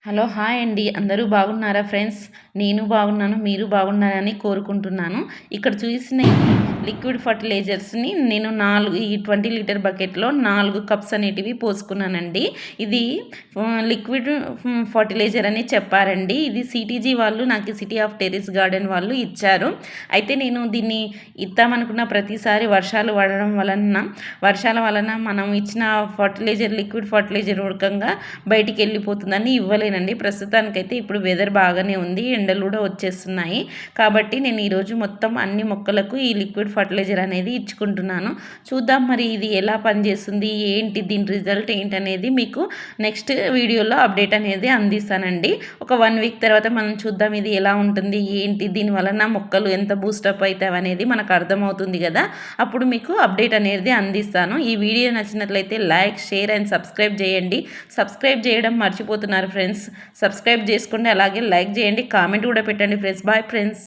Hello hi అండి అందరూ బాగున్నారా ఫ్రెండ్స్? నేను బాగున్నాను, మీరు బాగున్నారని కోరుకుంటున్నాను. ఇక్కడ చూసిన ఈ లిక్విడ్ ఫర్టిలైజర్స్ని నేను ఈ 20 లీటర్ బకెట్లో 4 కప్స్ అనేటివి పోసుకున్నానండి. ఇది లిక్విడ్ ఫర్టిలైజర్ అని చెప్పారండి. ఇది సిటీజీ వాళ్ళు నాకు సిటీ ఆఫ్ టెర్రస్ గార్డెన్ వాళ్ళు ఇచ్చారు. అయితే నేను దీన్ని ఇద్దామనుకున్న ప్రతిసారి వర్షాల వలన మనం ఇచ్చిన లిక్విడ్ ఫర్టిలైజర్ ఉడకంగా బయటికి వెళ్ళిపోతుందని ఇవ్వలేనండి. ప్రస్తుతానికైతే ఇప్పుడు వెదర్ బాగానే ఉంది, ఎండలు కూడా వచ్చేస్తున్నాయి. కాబట్టి నేను ఈరోజు మొత్తం అన్ని మొక్కలకు ఈ లిక్విడ్ ఫర్టిలైజర్ అనేది ఇచ్చుకుంటున్నాను. చూద్దాం మరి ఇది ఎలా పనిచేస్తుంది, ఏంటి దీని రిజల్ట్ ఏంటనేది మీకు నెక్స్ట్ వీడియోలో అప్డేట్ అనేది అందిస్తానండి. ఒక 1 వీక్ తర్వాత మనం చూద్దాం ఇది ఎలా ఉంటుంది, ఏంటి దీని వలన మొక్కలు ఎంత బూస్టప్ అవుతాయి అనేది మనకు అర్థమవుతుంది కదా. అప్పుడు మీకు అప్డేట్ అనేది అందిస్తాను. ఈ వీడియో నచ్చినట్లయితే లైక్, షేర్ అండ్ సబ్స్క్రైబ్ చేయండి. సబ్స్క్రైబ్ చేయడం మర్చిపోతున్నారు ఫ్రెండ్స్. సబ్స్క్రైబ్ చేసుకోండి, అలాగే లైక్ చేయండి, కామెంట్ కూడా పెట్టండి ఫ్రెండ్స్. Bye friends.